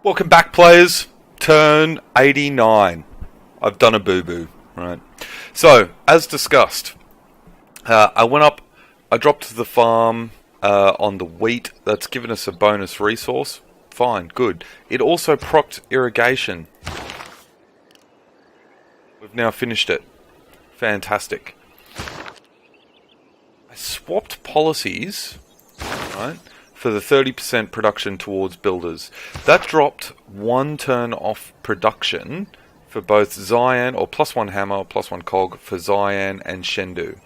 Welcome back, players. Turn 89. I've done a boo-boo, right? So, as discussed, I went up, I dropped to the farm on the wheat. That's given us a bonus resource. Fine, good. It also procced irrigation. We've now finished it. Fantastic. I swapped policies, right, for the 30% production towards builders. That dropped one turn off production for both Xi'an, or plus one hammer, or plus one cog for Xi'an and Shendu.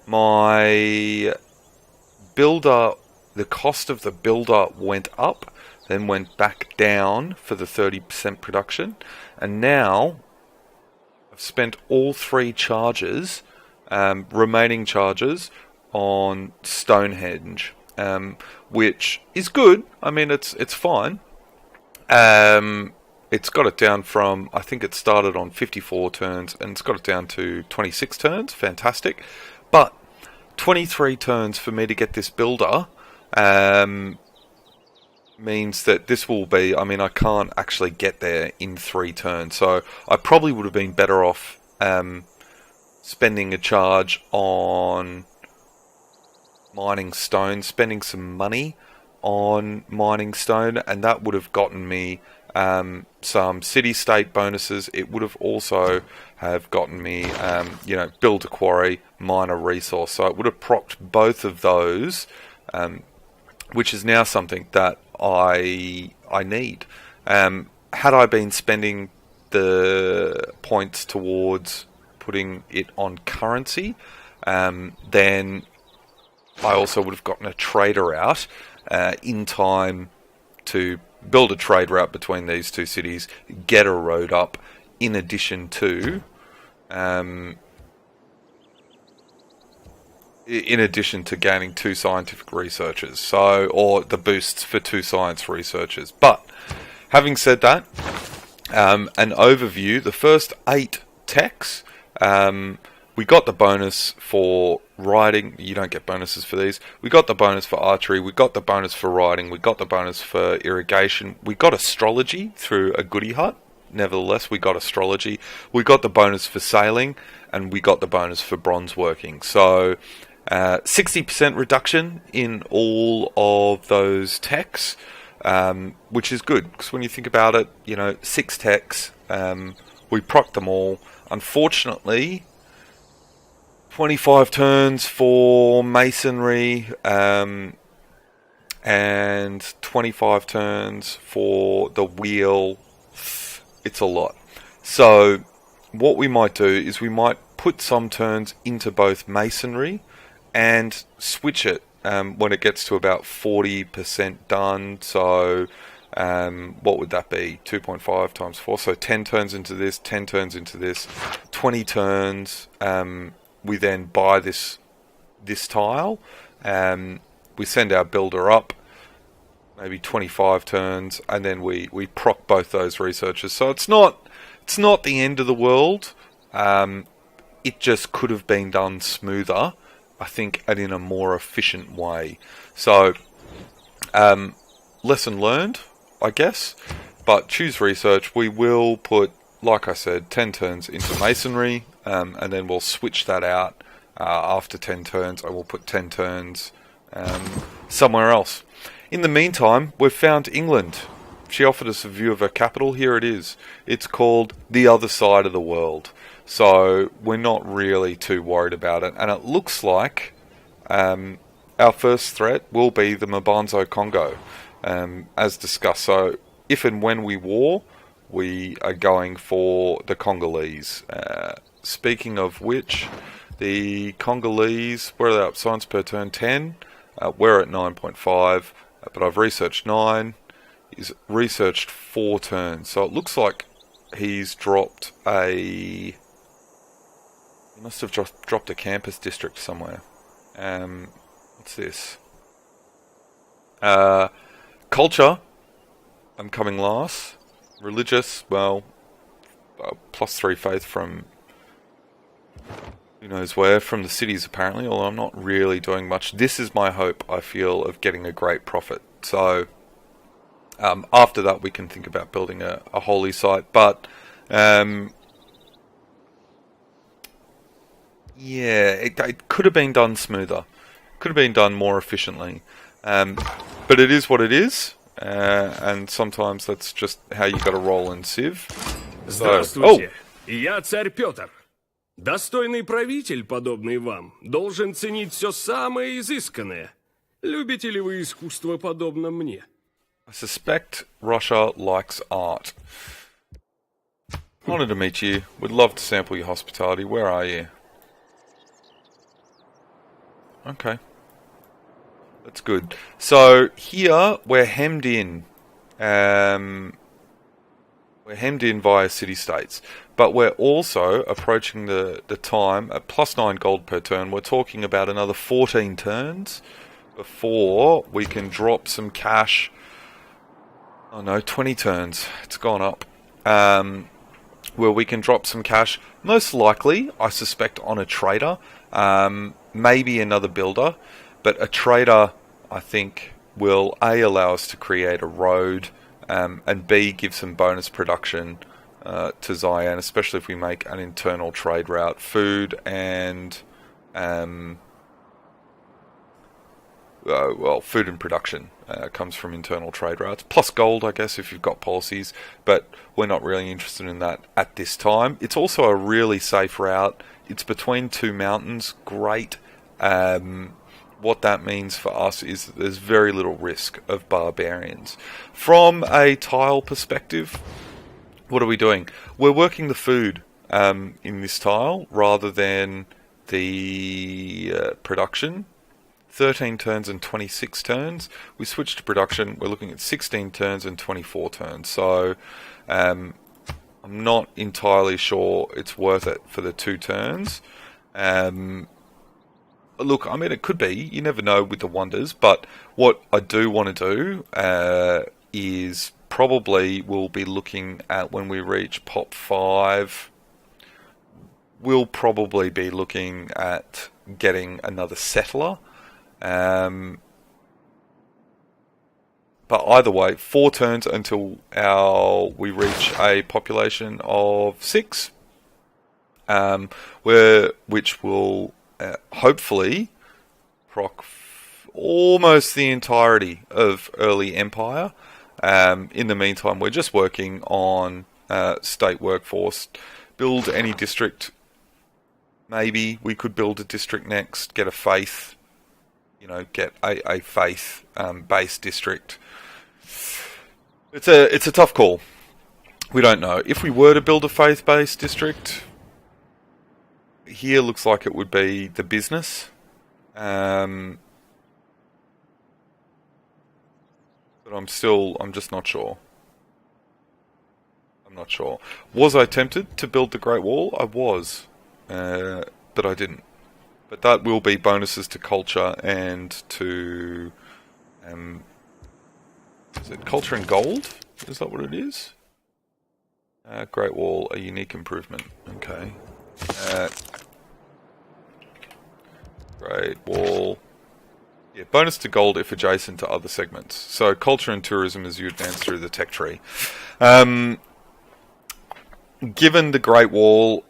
My builder, the cost of the builder went up, then went back down for the 30% production, and now I've spent all three charges, remaining charges, on Stonehenge, which is good. I mean, it's fine. It's got it down from, I think it started on 54 turns, and it's got it down to 26 turns. Fantastic. But 23 turns for me to get this builder means that this will be, I mean, I can't actually get there in 3 turns. So I probably would have been better off spending a charge on mining stone, spending some money on mining stone, and that would have gotten me some city-state bonuses. It would have also have gotten me, build a quarry, mine a resource. So it would have propped both of those, which is now something that I need. Had I been spending the points towards putting it on currency, then I also would have gotten a trader out in time to build a trade route between these two cities, get a road up, in addition to gaining 2 scientific researchers, or the boosts for 2 science researchers. But having said that, an overview: the first 8 techs, we got the bonus for riding. You don't get bonuses for these. We got the bonus for archery. We got the bonus for riding. We got the bonus for irrigation. We got astrology through a goodie hut. Nevertheless, we got astrology. We got the bonus for sailing, and we got the bonus for bronze working. So 60% reduction in all of those techs, which is good, because when you think about it, 6 techs, we procced them all. Unfortunately, 25 turns for masonry, and 25 turns for the wheel. It's a lot. So what we might do is we might put some turns into both masonry and switch it when it gets to about 40% done. So what would that be? 2.5 times 4. So 10 turns into this, 10 turns into this, 20 turns. We then buy this tile. We send our builder up, maybe 25 turns, and then we proc both those researchers. So it's not the end of the world. It just could have been done smoother, I think, and in a more efficient way. So lesson learned, I guess. But choose research. We will put, like I said, 10 turns into masonry, and then we'll switch that out after 10 turns. I will put 10 turns somewhere else. In the meantime, we've found England. She offered us a view of her capital. Here it is. It's called the other side of the world. So we're not really too worried about it. And it looks like our first threat will be the Mabanzo Congo, as discussed. So if and when we war, we are going for the Congolese. Speaking of which, the Congolese, where are they up? Science per turn 10. We're at 9.5, but I've researched 9. He's researched 4 turns. So it looks like he's dropped he must have just dropped a campus district somewhere. What's this? Culture, I'm coming last. Religious, well, +3 faith from who knows where, from the cities apparently, although I'm not really doing much. This is my hope, I feel, of getting a great profit. So After that, we can think about building a holy site. But yeah, it could have been done smoother. Could have been done more efficiently. But it is what it is. And sometimes that's just how you got to roll in Civ. Здравствуйте, я царь Петр. Достойный правитель, подобный вам, должен ценить все самое изысканное. Любите ли вы искусство, подобно мне? I suspect Russia likes art. Honoured to meet you. Would love to sample your hospitality. Where are you? Okay. That's good. So here we're hemmed in. We're hemmed in via city-states. But we're also approaching the time at plus 9 gold per turn. We're talking about another 14 turns before we can drop some cash. Oh no, 20 turns. It's gone up. Where we can drop some cash. Most likely, I suspect, on a trader. Maybe another builder. But a trader, I think, will A, allow us to create a road, and B, give some bonus production to Zion, especially if we make an internal trade route. Food and food and production comes from internal trade routes, plus gold, I guess, if you've got policies, but we're not really interested in that at this time. It's also a really safe route. It's between two mountains. Great. What that means for us is that there's very little risk of barbarians. From a tile perspective, what are we doing? We're working the food in this tile rather than the production. 13 turns and 26 turns. We switch to production. We're looking at 16 turns and 24 turns. So I'm not entirely sure it's worth it for the 2 turns. Look, I mean, it could be. You never know with the wonders. But what I do want to do is probably we'll be looking at when we reach pop 5. We'll probably be looking at getting another settler. But either way, 4 turns until we reach a population of 6, which will hopefully proc almost the entirety of early Empire. In the meantime, we're just working on state workforce. Build any district. Maybe we could build a district next. Get a faith. Get a faith-based district. It's a tough call. We don't know. If we were to build a faith-based district, here looks like it would be the business. But I'm just not sure. I'm not sure. Was I tempted to build the Great Wall? I was, but I didn't. But that will be bonuses to culture and to... is it culture and gold? Is that what it is? Great Wall, a unique improvement. Okay. Great Wall. Yeah, bonus to gold if adjacent to other segments. So culture and tourism as you advance through the tech tree. Given the Great Wall,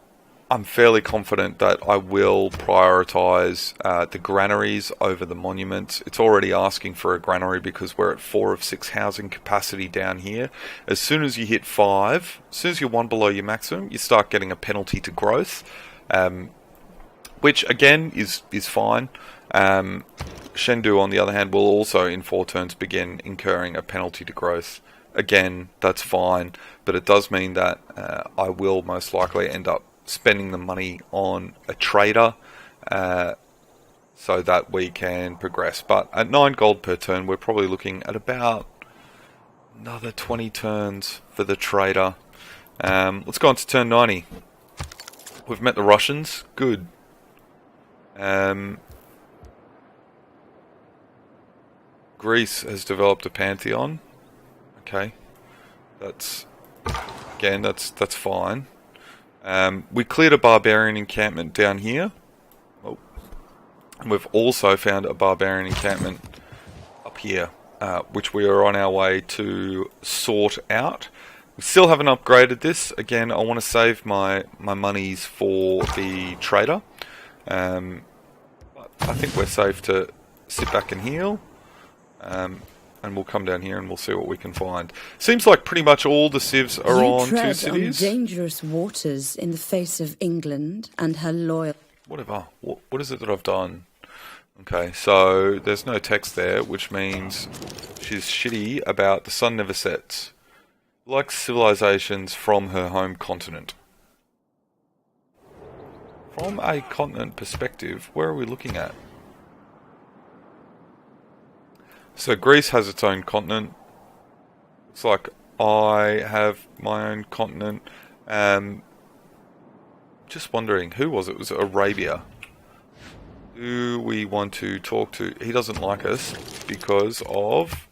I'm fairly confident that I will prioritise the granaries over the monuments. It's already asking for a granary because we're at 4 of 6 housing capacity down here. As soon as you hit 5, as soon as you're 1 below your maximum, you start getting a penalty to growth, which again is fine. Shendu, on the other hand, will also in 4 turns begin incurring a penalty to growth. Again, that's fine, but it does mean that I will most likely end up spending the money on a trader so that we can progress. But at 9 gold per turn, we're probably looking at about another 20 turns for the trader. Let's go on to turn 90. We've met the Russians. Good. Greece has developed a pantheon. Okay. That's fine. We cleared a barbarian encampment down here. Oh. And we've also found a barbarian encampment up here. which we are on our way to sort out. We still haven't upgraded this. Again, I want to save my monies for the trader. But I think we're safe to sit back and heal. And we'll come down here and we'll see what we can find. Seems like pretty much all the civs are on two cities. On dangerous waters in the face of England and her loyal... Whatever. What is it that I've done? Okay, so there's no text there, which means she's shitty about the sun never sets. Like civilizations from her home continent. From a continent perspective, where are we looking at? So Greece has its own continent. Looks like I have my own continent. Just wondering, who was it? Was it Arabia? Do we want to talk to... He doesn't like us because of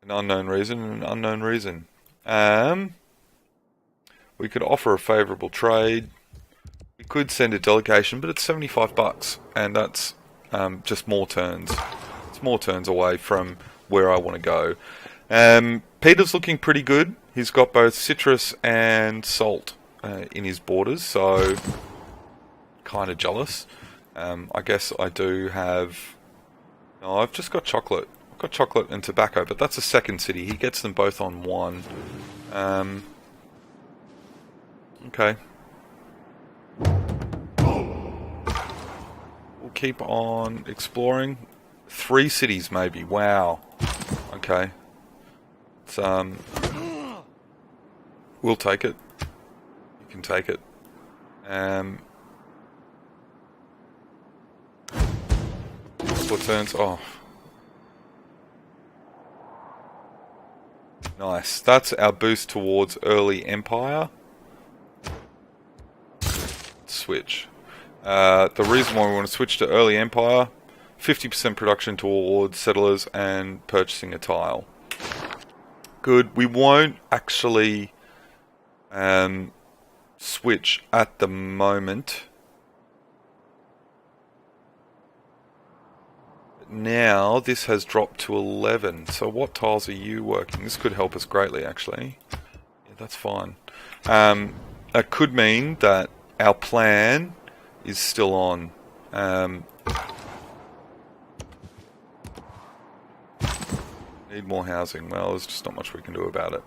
an unknown reason and an unknown reason. We could offer a favourable trade. We could send a delegation, but it's $75, and that's just more turns. It's more turns away from where I want to go. Peter's looking pretty good. He's got both citrus and salt in his borders, so kind of jealous. I guess I do have... No, I've just got chocolate. I've got chocolate and tobacco, but that's a second city. He gets them both on one. Okay. We'll keep on exploring. 3 cities, maybe. Wow. Okay. It's, we'll take it. You can take it. 4 turns. Oh. Nice. That's our boost towards early empire. Switch. The reason why we want to switch to early empire, 50% production towards settlers and purchasing a tile. Good. We won't actually switch at the moment. Now this has dropped to 11. So what tiles are you working? This could help us greatly, actually. Yeah, that's fine. That could mean that our plan is still on. Need more housing. Well, there's just not much we can do about it.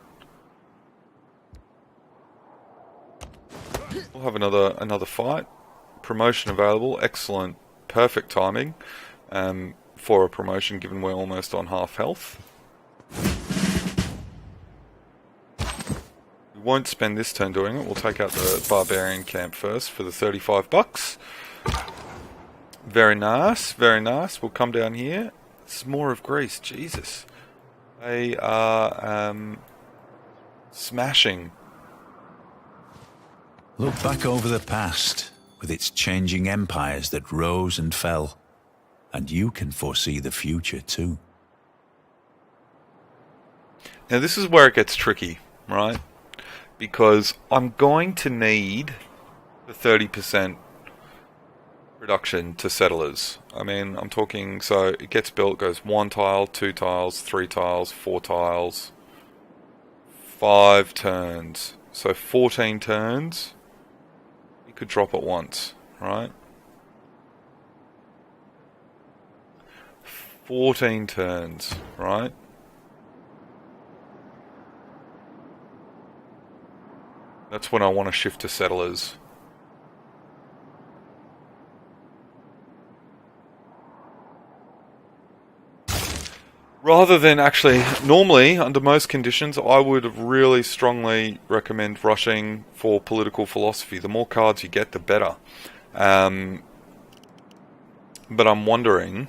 We'll have another fight. Promotion available. Excellent. Perfect timing. For a promotion, given we're almost on half health. We won't spend this turn doing it. We'll take out the barbarian camp first for the $35. Very nice, very nice. We'll come down here. This is more of Greece. Jesus. They are smashing. Look back over the past, with its changing empires that rose and fell. And you can foresee the future too. Now this is where it gets tricky, right? Because I'm going to need the 30% reduction to settlers. I mean, I'm talking, so it gets built, goes 1 tile, 2 tiles, 3 tiles, 4 tiles, 5 turns. So 14 turns, you could drop it once, right? 14 turns, right? That's when I want to shift to settlers. Rather than actually, normally, under most conditions, I would really strongly recommend rushing for political philosophy. The more cards you get, the better. But I'm wondering,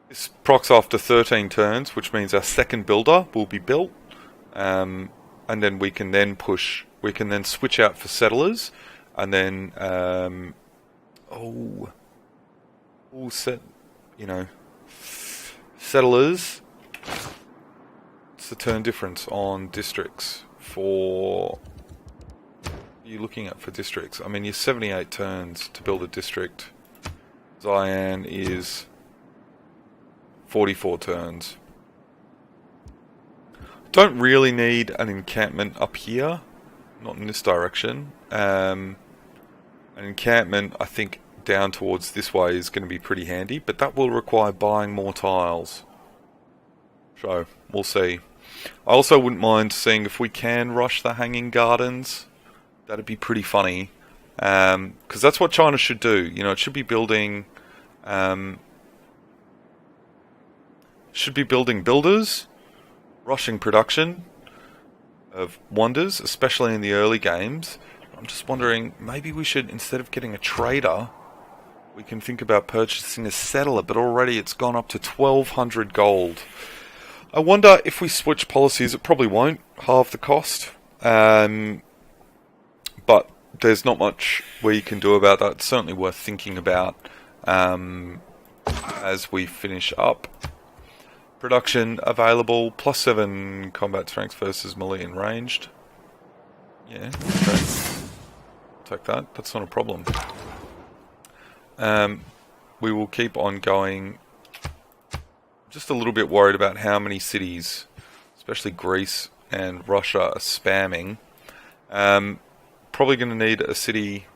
this procs after 13 turns, which means our second builder will be built, and then we can then switch out for settlers, and then settlers. It's the turn difference on districts for you looking at for districts. I mean, you're 78 turns to build a district. Zion is 44 turns. Don't really need an encampment up here. Not in this direction. An encampment, I think, down towards this way is going to be pretty handy, but that will require buying more tiles. So, we'll see. I also wouldn't mind seeing if we can rush the Hanging Gardens. That'd be pretty funny. Because that's what China should do. You know, it should be building... builders, rushing production of wonders, especially in the early games. I'm just wondering, maybe we should, instead of getting a trader, we can think about purchasing a settler, but already it's gone up to 1,200 gold. I wonder if we switch policies, it probably won't halve the cost. But there's not much we can do about that. It's certainly worth thinking about as we finish up. Production available, +7 combat strength versus melee and ranged. Yeah, okay. Take that, that's not a problem. We will keep on going. Just a little bit worried about how many cities, especially Greece and Russia, are spamming. Probably going to need a city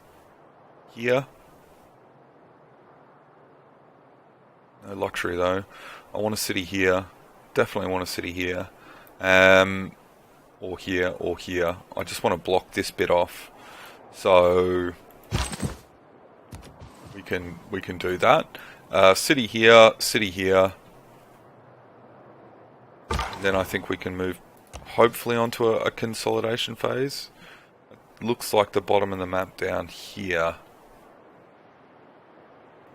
here. No luxury though. I want a city here. Definitely want a city here. Or here, or here. I just want to block this bit off. So we can do that. City here, city here. And then I think we can move hopefully onto a consolidation phase. It looks like the bottom of the map down here.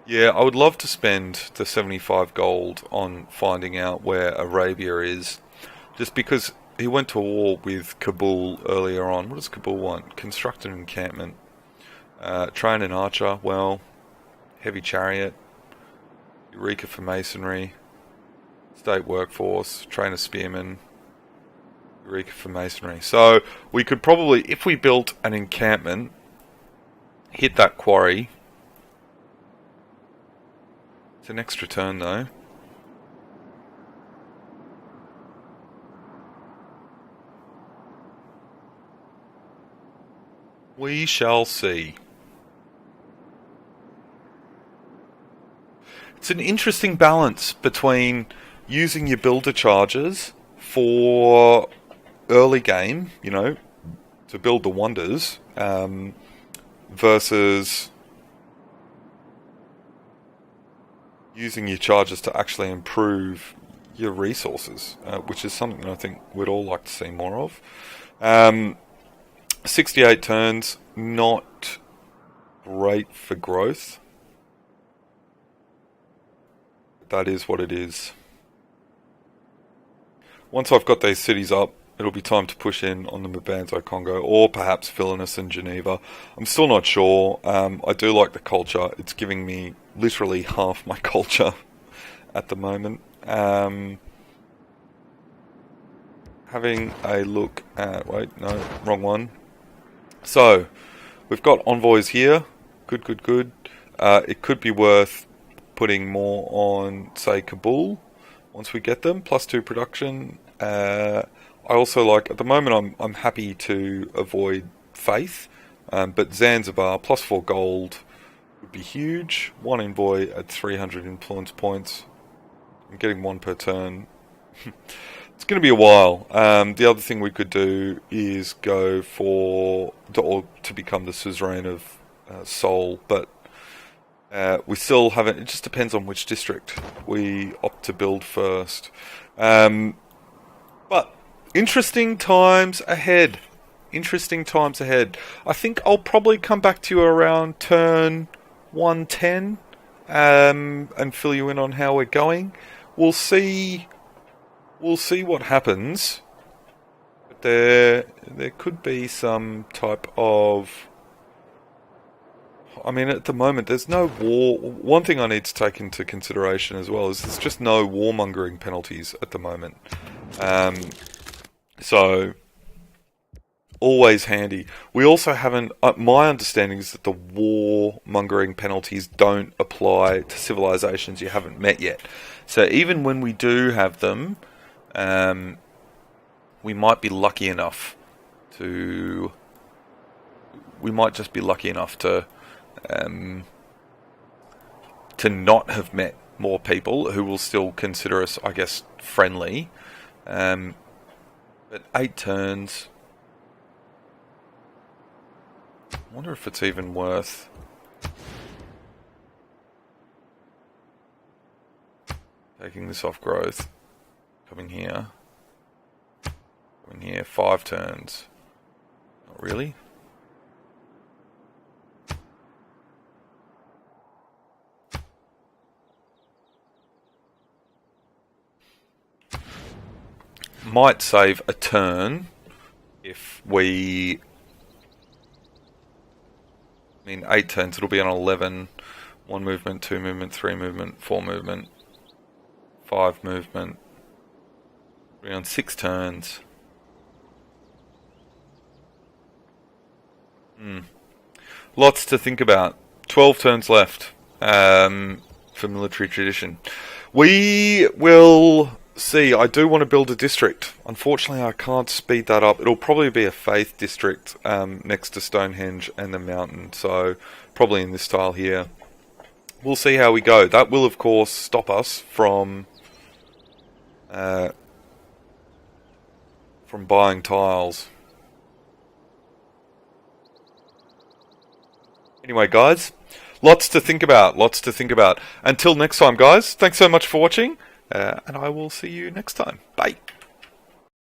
Yeah, I would love to spend the 75 gold on finding out where Arabia is. Just because he went to war with Kabul earlier on. What does Kabul want? Construct an encampment. Train an archer. Well, heavy chariot. Eureka for masonry. State workforce. Train a spearman. Eureka for masonry. So, we could probably, if we built an encampment, hit that quarry. It's an extra turn though. We shall see. It's an interesting balance between using your builder charges for early game, you know, to build the wonders, versus using your charges to actually improve your resources, which is something I think we'd all like to see more of. 68 turns, not great for growth. That is what it is. Once I've got these cities up, it'll be time to push in on the Mabanzo Congo, or perhaps Vilnius and Geneva. I'm still not sure. I do like the culture. It's giving me literally half my culture at the moment. Having a look at... Wait, no, wrong one. So, we've got envoys here. Good, good, good. It could be worth putting more on, say, Kabul, once we get them. +2 production. I also like, at the moment, I'm happy to avoid Faith, but Zanzibar, +4 gold would be huge. 1 envoy at 300 influence points. I'm getting 1 per turn. It's going to be a while. The other thing we could do is go for, or to become the suzerain of Seoul, but we still haven't. It just depends on which district we opt to build first. But interesting times ahead. Interesting times ahead. I think I'll probably come back to you around turn 110 and fill you in on how we're going. We'll see what happens. But there could be some type of... I mean, at the moment, there's no war... One thing I need to take into consideration as well is there's just no warmongering penalties at the moment. So, always handy. We also haven't... my understanding is that the warmongering penalties don't apply to civilizations you haven't met yet. So even when we do have them, we might be lucky enough to... We might just be lucky enough to not have met more people who will still consider us, I guess, friendly. But 8 turns... I wonder if it's even worth... taking this off growth. Coming here. Coming here. 5 turns. Not really. Might save a turn if we... I mean, 8 turns, it'll be on 11. 1 movement, 2 movement, 3 movement, 4 movement, 5 movement. We're on 6 turns. Lots to think about. 12 turns left for military tradition. We will see. I do want to build a district. Unfortunately, I can't speed that up. It'll probably be a faith district next to Stonehenge and the mountain. So probably in this style here. We'll see how we go. That will, of course, stop us from buying tiles. Anyway, guys, lots to think about. Lots to think about. Until next time, guys, thanks so much for watching. And I will see you next time. Bye.